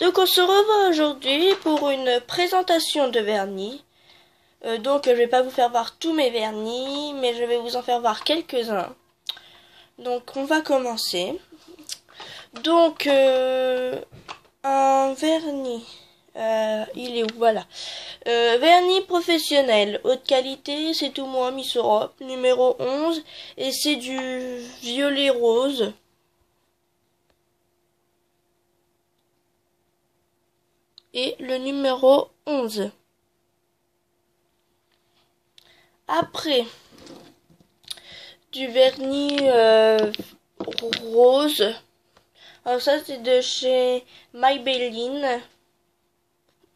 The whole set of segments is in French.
Donc on se revoit aujourd'hui pour une présentation de vernis. Donc je vais pas vous faire voir tous mes vernis, mais je vais vous en faire voir quelques-uns. Donc on va commencer. Donc un vernis. Il est où? Voilà. Vernis professionnel, haute qualité, c'est tout moi, Miss Europe, numéro 11, et c'est du violet rose. Et le numéro 11. Après, du vernis rose. Alors ça c'est de chez Maybelline.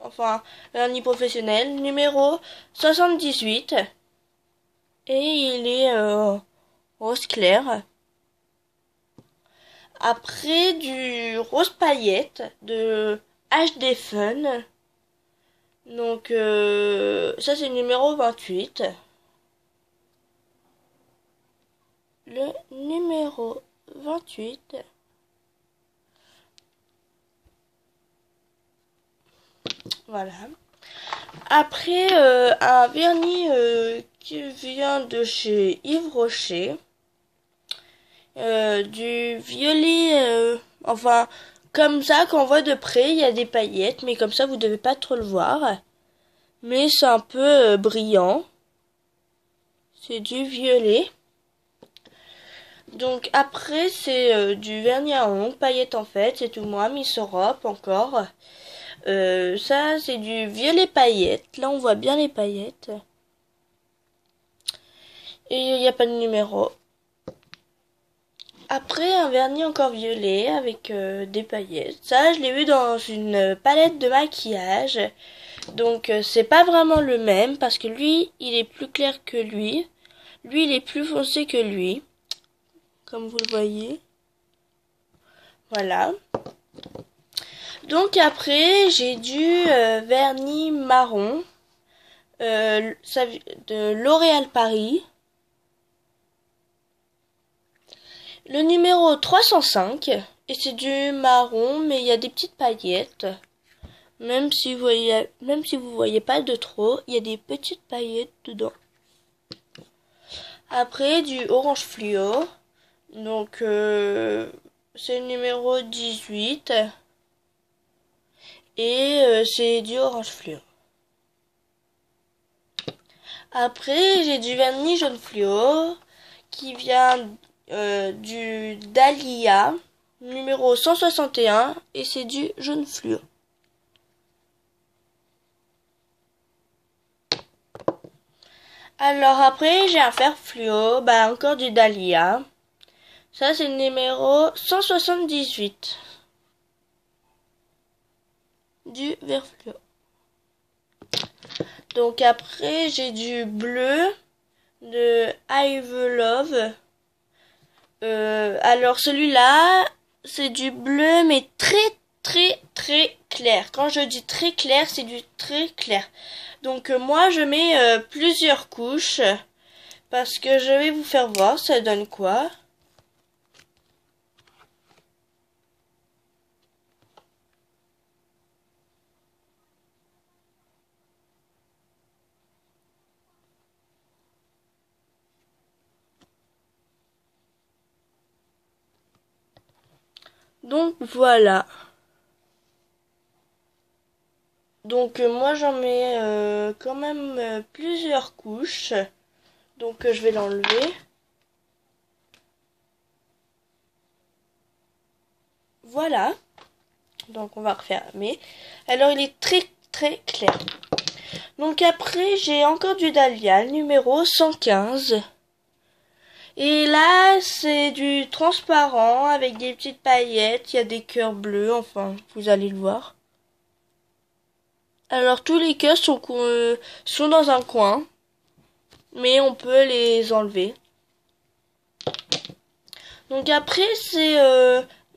Enfin, vernis professionnel, numéro 78. Et il est rose clair. Après, du rose paillette de HD Fun. Donc, ça c'est le numéro 28. Le numéro 28. Voilà. Après, un vernis qui vient de chez Yves Rocher. Du violet, enfin, comme ça, quand on voit de près, il y a des paillettes, mais comme ça, vous devez pas trop le voir. Mais c'est un peu brillant. C'est du violet. Donc après, c'est du vernis à ongles, paillettes en fait, c'est tout moi, Miss Europe encore. Ça, c'est du violet paillettes. Là, on voit bien les paillettes. Et il n'y a pas de numéro. Après, un vernis encore violet avec des paillettes. Ça, je l'ai vu dans une palette de maquillage. Donc, c'est pas vraiment le même parce que lui, il est plus clair que lui. Lui, il est plus foncé que lui. Comme vous le voyez. Voilà. Donc, après, j'ai du vernis marron. De L'Oréal Paris. Le numéro 305, et c'est du marron, mais il y a des petites paillettes. Même si vous voyez pas de trop, il y a des petites paillettes dedans. Après, du orange fluo. Donc, c'est le numéro 18. Et c'est du orange fluo. Après, j'ai du vernis jaune fluo qui vient du Dahlia numéro 161 et c'est du jaune fluo. Alors après j'ai un fer fluo, encore du Dahlia. Ça c'est le numéro 178 du vert fluo. Donc après j'ai du bleu de I've Love. Alors celui-là, c'est du bleu mais très clair. Quand je dis très clair, c'est du très clair. Donc moi je mets plusieurs couches parce que je vais vous faire voir ça donne quoi. Donc voilà. Donc moi j'en mets quand même plusieurs couches. Donc je vais l'enlever. Voilà. Donc on va refermer. Alors il est très clair. Donc après j'ai encore du Dahlia numéro 115. Et là, c'est du transparent avec des petites paillettes. Il y a des cœurs bleus, enfin, vous allez le voir. Alors, tous les cœurs sont dans un coin. Mais on peut les enlever. Donc après, c'est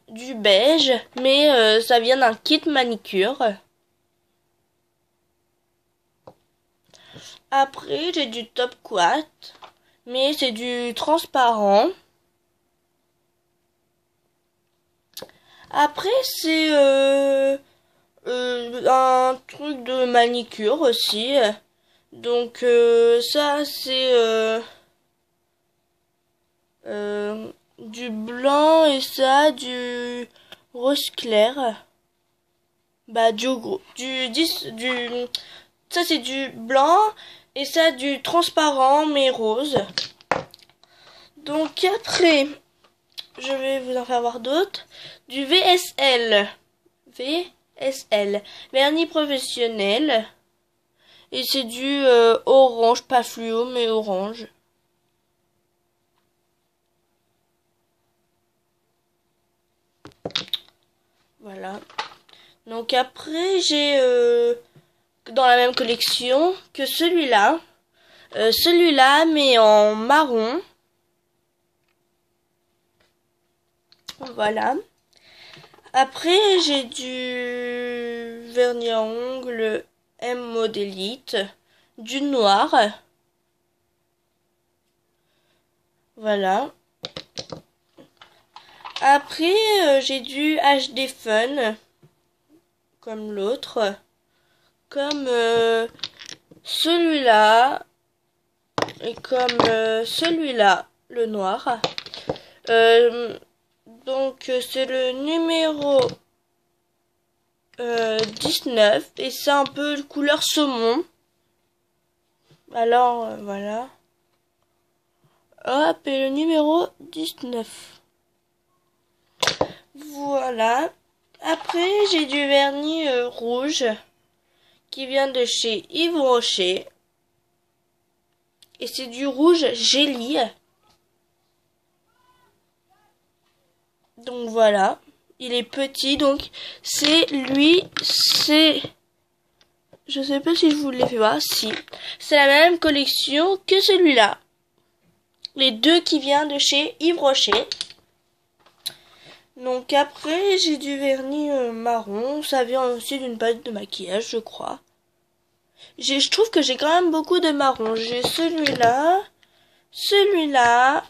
du beige. Mais ça vient d'un kit manicure. Après, j'ai du top quat. Mais c'est du transparent. Après, c'est un truc de manicure aussi. Donc ça, c'est du blanc et ça, du rose clair. Bah ça c'est du blanc et ça du transparent mais rose. Donc après, je vais vous en faire voir d'autres. Du VSL. VSL. Vernis professionnel. Et c'est du orange, pas fluo mais orange. Voilà. Donc après j'ai dans la même collection que celui-là. Celui-là mais en marron. Voilà. Après j'ai du vernis à ongles M Modélite. Du noir. Voilà. Après j'ai du HD Fun. Comme l'autre. Comme celui-là. Et comme celui-là. Le noir. Donc c'est le numéro 19 et c'est un peu couleur saumon. Alors voilà. Hop, et le numéro 19. Voilà. Après j'ai du vernis rouge qui vient de chez Yves Rocher. Et c'est du rouge Gélie. Donc voilà, il est petit, donc c'est lui, c'est... Je sais pas si je vous l'ai fait voir, si. C'est la même collection que celui-là. Les deux qui viennent de chez Yves Rocher. Donc après, j'ai du vernis marron, ça vient aussi d'une palette de maquillage, je crois. Je trouve que j'ai quand même beaucoup de marron. J'ai celui-là, celui-là,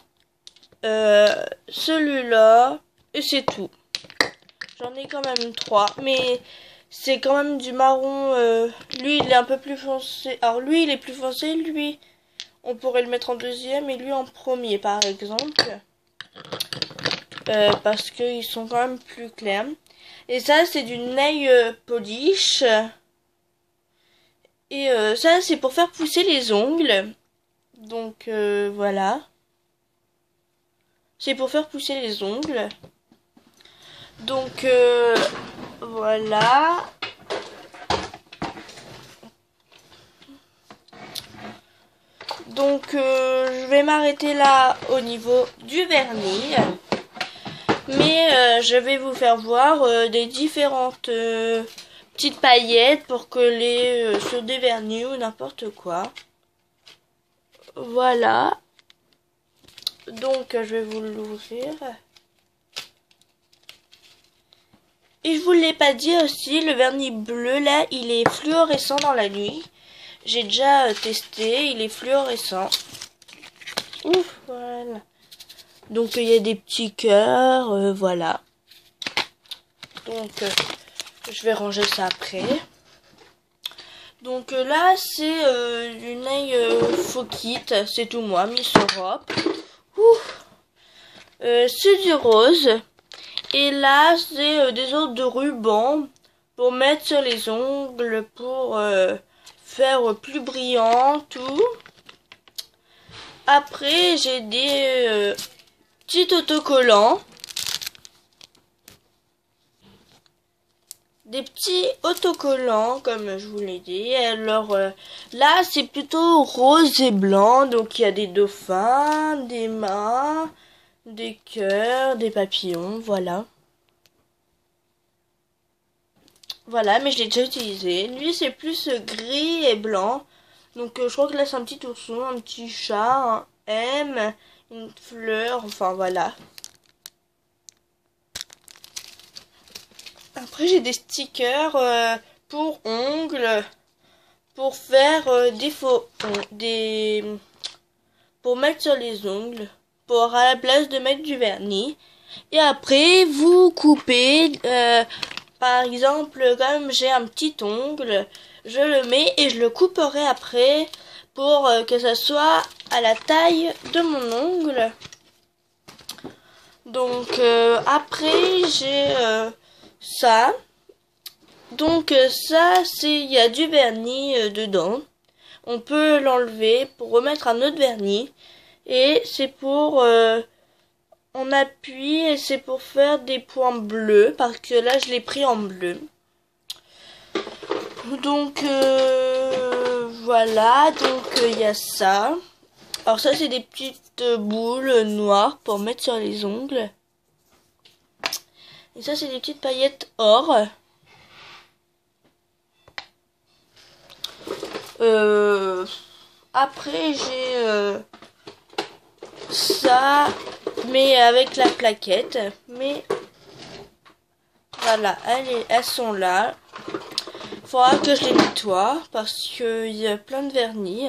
celui-là, et c'est tout. J'en ai quand même 3, mais c'est quand même du marron. Lui, il est un peu plus foncé. Alors lui, il est plus foncé. Lui, on pourrait le mettre en deuxième et lui en premier, par exemple. Parce qu'ils sont quand même plus clairs. Et ça, c'est du nail polish. Et ça, c'est pour faire pousser les ongles. Donc voilà. C'est pour faire pousser les ongles. Donc voilà. Donc je vais m'arrêter là au niveau du vernis. Mais je vais vous faire voir des différentes petites paillettes pour coller sur des vernis ou n'importe quoi. Voilà. Donc je vais vous l'ouvrir. Et je vous l'ai pas dit aussi, le vernis bleu là, il est fluorescent dans la nuit. J'ai déjà testé, il est fluorescent. Ouf, voilà. Donc il y a des petits cœurs, voilà. Donc je vais ranger ça après. Donc là c'est du nail faux kit, c'est tout moi, Miss Europe. C'est du rose. Et là, c'est des autres de ruban pour mettre sur les ongles, pour faire plus brillant, tout. Après, j'ai des petits autocollants. Des petits autocollants, comme je vous l'ai dit. Alors là, c'est plutôt rose et blanc. Donc, il y a des dauphins, des mains, des cœurs, des papillons, voilà. Voilà, mais je l'ai déjà utilisé. Lui, c'est plus gris et blanc. Donc, je crois que là, c'est un petit ourson, un petit chat, un M, une fleur, enfin, voilà. Après, j'ai des stickers pour ongles, pour faire des faux pour mettre sur les ongles, pour à la place de mettre du vernis. Et après, vous coupez, par exemple, comme j'ai un petit ongle, je le mets et je le couperai après pour que ça soit à la taille de mon ongle. Donc après, j'ai ça. Donc ça, il y a du vernis dedans. On peut l'enlever pour remettre un autre vernis. Et c'est pour... on appuie et c'est pour faire des points bleus. Parce que là, je l'ai pris en bleu. Donc voilà. Donc il y a ça. Alors ça, c'est des petites boules noires pour mettre sur les ongles. Et ça, c'est des petites paillettes or. Après, j'ai ça, mais avec la plaquette. Mais voilà, elles sont là. Faudra que je les nettoie parce qu'il y a plein de vernis.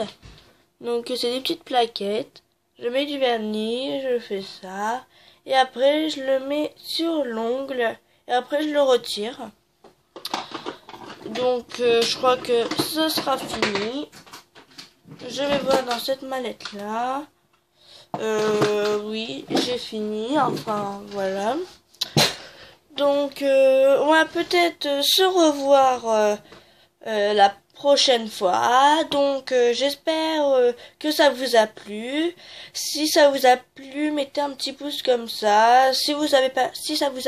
Donc, c'est des petites plaquettes. Je mets du vernis, je fais ça. Et après, je le mets sur l'ongle. Et après, je le retire. Donc, je crois que ce sera fini. Je vais voir dans cette mallette-là. Oui, j'ai fini. Enfin, voilà. Donc, on va peut-être se revoir la prochaine fois. Donc, j'espère que ça vous a plu. Si ça vous a plu, mettez un petit pouce comme ça. Si ça vous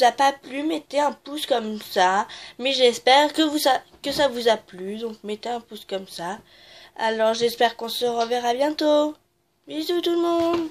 a pas plu, mettez un pouce comme ça. Mais j'espère que ça vous a plu. Donc, mettez un pouce comme ça. Alors, j'espère qu'on se reverra bientôt. Bisous tout le monde.